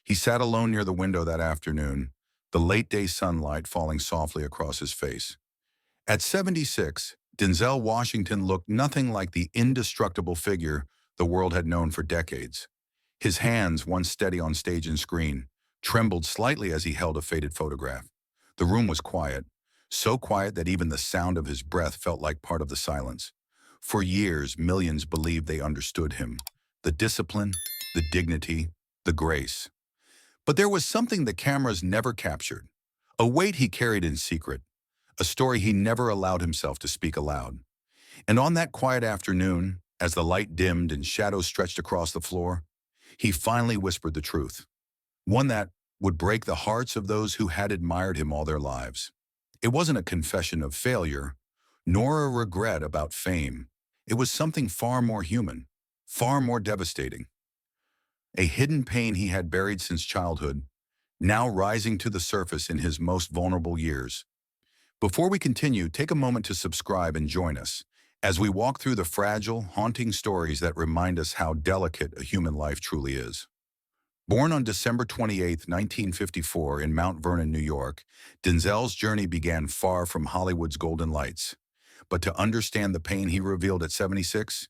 He sat alone near the window that afternoon, the late-day sunlight falling softly across his face. At 76, Denzel Washington looked nothing like the indestructible figure the world had known for decades. His hands, once steady on stage and screen, trembled slightly as he held a faded photograph. The room was quiet, so quiet that even the sound of his breath felt like part of the silence. For years, millions believed they understood him. The discipline, the dignity, the grace. But there was something the cameras never captured. A weight he carried in secret. A story he never allowed himself to speak aloud. And on that quiet afternoon, as the light dimmed and shadows stretched across the floor, he finally whispered the truth. One that would break the hearts of those who had admired him all their lives. It wasn't a confession of failure, nor a regret about fame. It was something far more human, far more devastating. A hidden pain he had buried since childhood, now rising to the surface in his most vulnerable years. Before we continue, take a moment to subscribe and join us as we walk through the fragile, haunting stories that remind us how delicate a human life truly is. Born on December 28, 1954 in Mount Vernon, New York, Denzel's journey began far from Hollywood's golden lights. But to understand the pain he revealed at 76,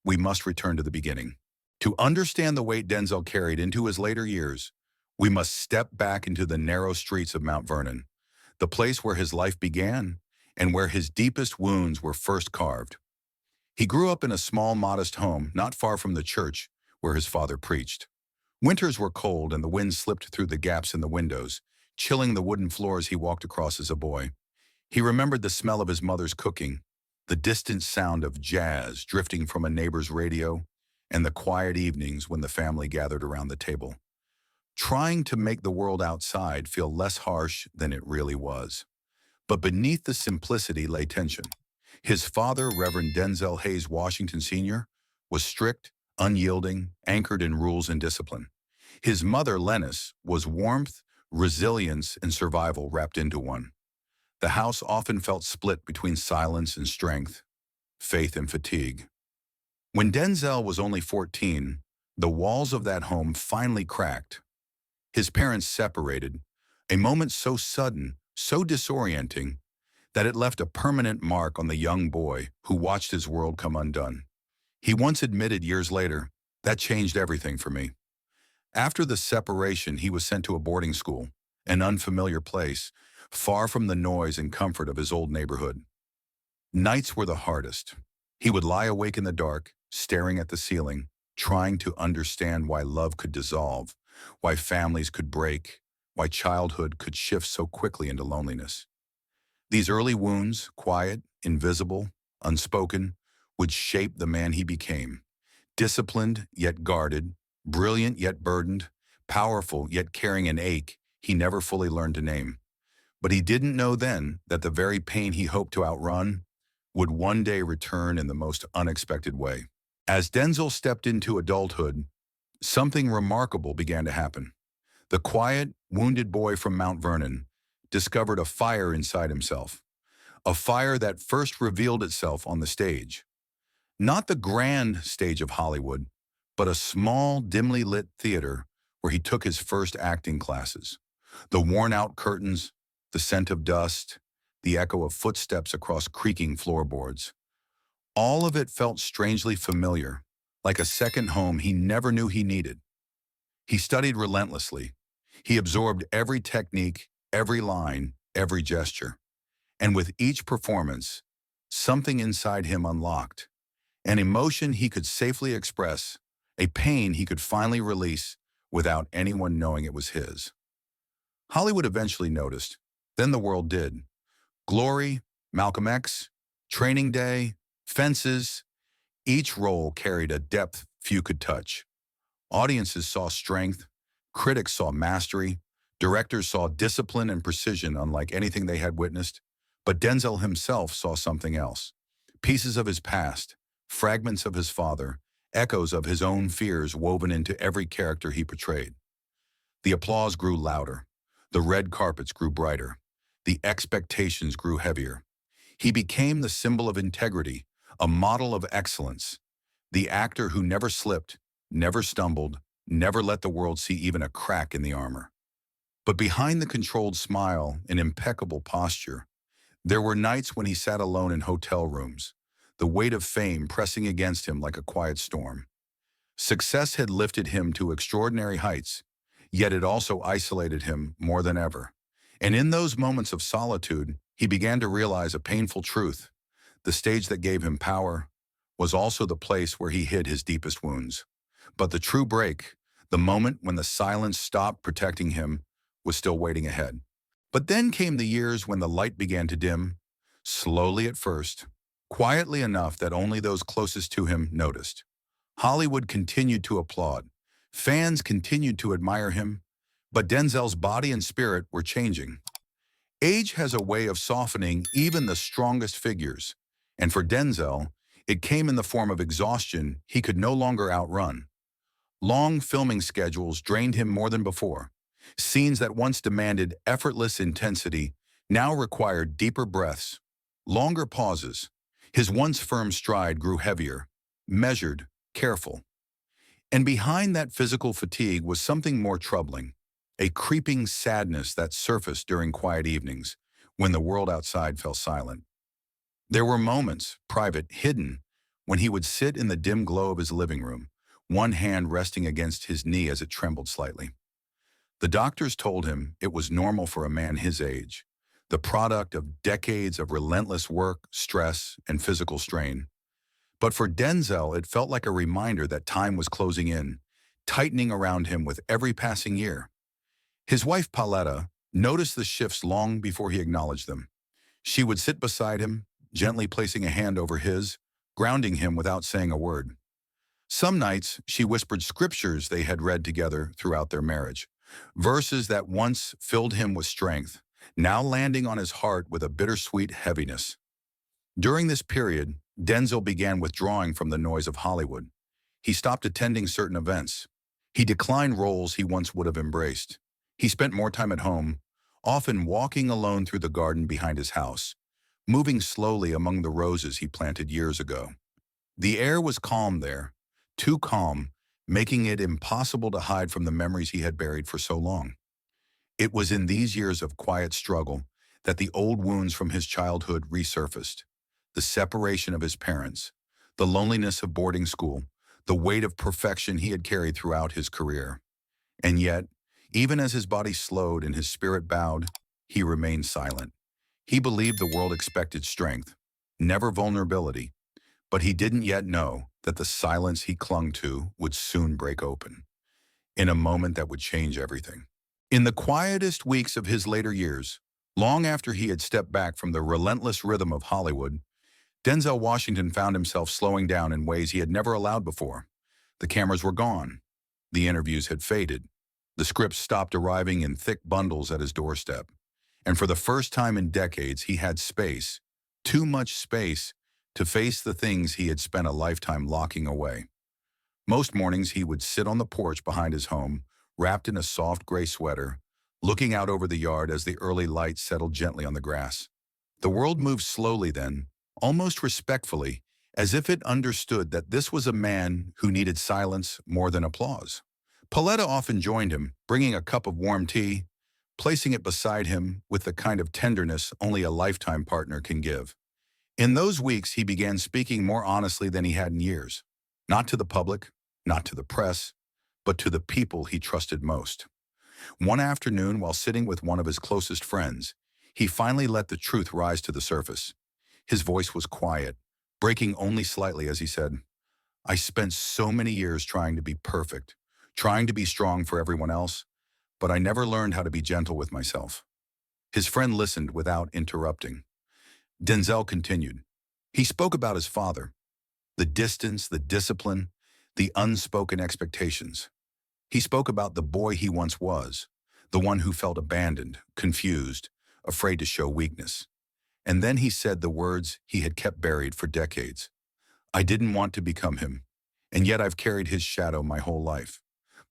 we must return to the beginning. To understand the weight Denzel carried into his later years, we must step back into the narrow streets of Mount Vernon, the place where his life began and where his deepest wounds were first carved. He grew up in a small, modest home not far from the church where his father preached. Winters were cold and the wind slipped through the gaps in the windows, chilling the wooden floors he walked across as a boy. He remembered the smell of his mother's cooking, the distant sound of jazz drifting from a neighbor's radio, and the quiet evenings when the family gathered around the table, trying to make the world outside feel less harsh than it really was. But beneath the simplicity lay tension. His father, Reverend Denzel Hayes Washington Sr., was strict, unyielding, anchored in rules and discipline. His mother, Lennis, was warmth, resilience, and survival wrapped into one. The house often felt split between silence and strength, faith and fatigue. When Denzel was only 14, the walls of that home finally cracked. His parents separated, a moment so sudden, so disorienting, that it left a permanent mark on the young boy who watched his world come undone. He once admitted years later, "That changed everything for me." After the separation, he was sent to a boarding school, an unfamiliar place, far from the noise and comfort of his old neighborhood. Nights were the hardest. He would lie awake in the dark, staring at the ceiling, trying to understand why love could dissolve, why families could break, why childhood could shift so quickly into loneliness. These early wounds, quiet, invisible, unspoken, would shape the man he became. Disciplined yet guarded, brilliant yet burdened, powerful yet carrying an ache he never fully learned to name. But he didn't know then that the very pain he hoped to outrun would one day return in the most unexpected way. As Denzel stepped into adulthood, something remarkable began to happen. The quiet, wounded boy from Mount Vernon discovered a fire inside himself, a fire that first revealed itself on the stage. Not the grand stage of Hollywood, but a small, dimly lit theater where he took his first acting classes. The worn-out curtains, the scent of dust, the echo of footsteps across creaking floorboards. All of it felt strangely familiar, like a second home he never knew he needed. He studied relentlessly. He absorbed every technique, every line, every gesture. And with each performance, something inside him unlocked. An emotion he could safely express, a pain he could finally release without anyone knowing it was his. Hollywood eventually noticed, then the world did. Glory, Malcolm X, Training Day, Fences, each role carried a depth few could touch. Audiences saw strength, critics saw mastery, directors saw discipline and precision unlike anything they had witnessed. But Denzel himself saw something else. Pieces of his past, fragments of his father, echoes of his own fears woven into every character he portrayed. The applause grew louder. The red carpets grew brighter. The expectations grew heavier. He became the symbol of integrity, a model of excellence, the actor who never slipped, never stumbled, never let the world see even a crack in the armor. But behind the controlled smile and impeccable posture, there were nights when he sat alone in hotel rooms, the weight of fame pressing against him like a quiet storm. Success had lifted him to extraordinary heights, yet it also isolated him more than ever. And in those moments of solitude, he began to realize a painful truth. The stage that gave him power was also the place where he hid his deepest wounds. But the true break, the moment when the silence stopped protecting him, was still waiting ahead. But then came the years when the light began to dim, slowly at first, quietly enough that only those closest to him noticed. Hollywood continued to applaud. Fans continued to admire him, but Denzel's body and spirit were changing. Age has a way of softening even the strongest figures, and for Denzel, it came in the form of exhaustion he could no longer outrun. Long filming schedules drained him more than before. Scenes that once demanded effortless intensity now required deeper breaths, longer pauses. His once firm stride grew heavier, measured, careful. And behind that physical fatigue was something more troubling, a creeping sadness that surfaced during quiet evenings, when the world outside fell silent. There were moments, private, hidden, when he would sit in the dim glow of his living room, one hand resting against his knee as it trembled slightly. The doctors told him it was normal for a man his age, the product of decades of relentless work, stress, and physical strain. But for Denzel, it felt like a reminder that time was closing in, tightening around him with every passing year. His wife, Pauletta, noticed the shifts long before he acknowledged them. She would sit beside him, gently placing a hand over his, grounding him without saying a word. Some nights, she whispered scriptures they had read together throughout their marriage, verses that once filled him with strength, now landing on his heart with a bittersweet heaviness. During this period, Denzel began withdrawing from the noise of Hollywood. He stopped attending certain events. He declined roles he once would have embraced. He spent more time at home, often walking alone through the garden behind his house, moving slowly among the roses he planted years ago. The air was calm there, too calm, making it impossible to hide from the memories he had buried for so long. It was in these years of quiet struggle that the old wounds from his childhood resurfaced. The separation of his parents, the loneliness of boarding school, the weight of perfection he had carried throughout his career. And yet, even as his body slowed and his spirit bowed, he remained silent. He believed the world expected strength, never vulnerability, but he didn't yet know that the silence he clung to would soon break open, in a moment that would change everything. In the quietest weeks of his later years, long after he had stepped back from the relentless rhythm of Hollywood, Denzel Washington found himself slowing down in ways he had never allowed before. The cameras were gone. The interviews had faded. The scripts stopped arriving in thick bundles at his doorstep. And for the first time in decades, he had space, too much space, to face the things he had spent a lifetime locking away. Most mornings he would sit on the porch behind his home, wrapped in a soft gray sweater, looking out over the yard as the early light settled gently on the grass. The world moved slowly then, almost respectfully, as if it understood that this was a man who needed silence more than applause. Pauletta often joined him, bringing a cup of warm tea, placing it beside him with the kind of tenderness only a lifetime partner can give. In those weeks, he began speaking more honestly than he had in years, not to the public, not to the press, but to the people he trusted most. One afternoon, while sitting with one of his closest friends, he finally let the truth rise to the surface. His voice was quiet, breaking only slightly as he said, "I spent so many years trying to be perfect, trying to be strong for everyone else, but I never learned how to be gentle with myself." His friend listened without interrupting. Denzel continued. He spoke about his father, the distance, the discipline, the unspoken expectations. He spoke about the boy he once was, the one who felt abandoned, confused, afraid to show weakness. And then he said the words he had kept buried for decades. "I didn't want to become him, and yet I've carried his shadow my whole life."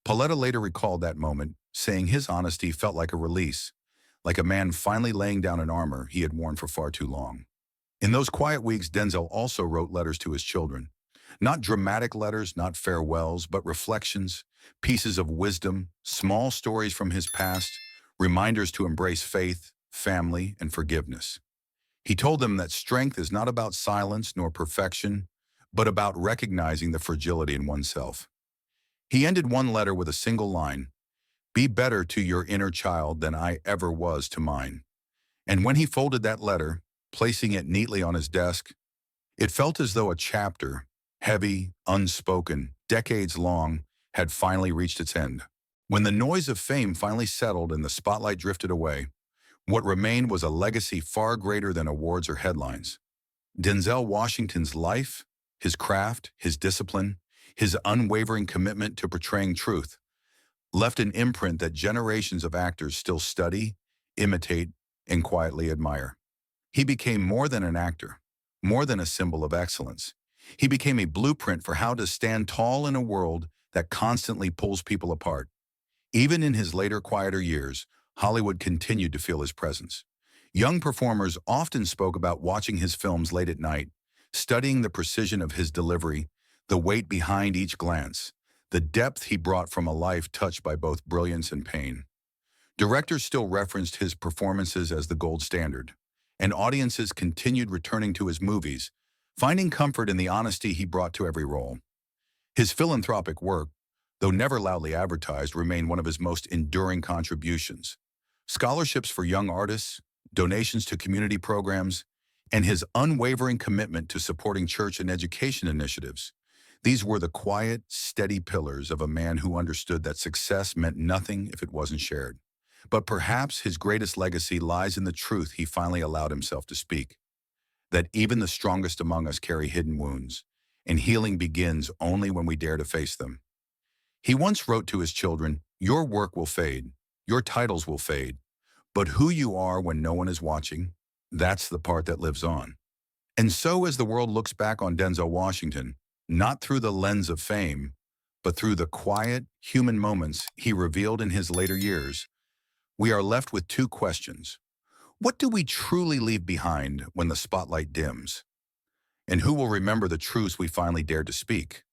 Pauletta later recalled that moment, saying his honesty felt like a release, like a man finally laying down an armor he had worn for far too long. In those quiet weeks, Denzel also wrote letters to his children. Not dramatic letters, not farewells, but reflections, pieces of wisdom, small stories from his past, reminders to embrace faith, family, and forgiveness. He told them that strength is not about silence nor perfection, but about recognizing the fragility in oneself. He ended one letter with a single line: "Be better to your inner child than I ever was to mine." And when he folded that letter, placing it neatly on his desk, it felt as though a chapter, heavy, unspoken, decades long, had finally reached its end. When the noise of fame finally settled and the spotlight drifted away, what remained was a legacy far greater than awards or headlines. Denzel Washington's life, his craft, his discipline, his unwavering commitment to portraying truth left an imprint that generations of actors still study, imitate, and quietly admire. He became more than an actor, more than a symbol of excellence. He became a blueprint for how to stand tall in a world that constantly pulls people apart. Even in his later, quieter years, Hollywood continued to feel his presence. Young performers often spoke about watching his films late at night, studying the precision of his delivery, the weight behind each glance, the depth he brought from a life touched by both brilliance and pain. Directors still referenced his performances as the gold standard, and audiences continued returning to his movies, finding comfort in the honesty he brought to every role. His philanthropic work, though never loudly advertised, remained one of his most enduring contributions. Scholarships for young artists, donations to community programs, and his unwavering commitment to supporting church and education initiatives. These were the quiet, steady pillars of a man who understood that success meant nothing if it wasn't shared. But perhaps his greatest legacy lies in the truth he finally allowed himself to speak, that even the strongest among us carry hidden wounds, and healing begins only when we dare to face them. He once wrote to his children, "Your work will fade, your titles will fade, but who you are when no one is watching, that's the part that lives on." And so as the world looks back on Denzel Washington, not through the lens of fame, but through the quiet, human moments he revealed in his later years, we are left with two questions. What do we truly leave behind when the spotlight dims? And who will remember the truths we finally dared to speak?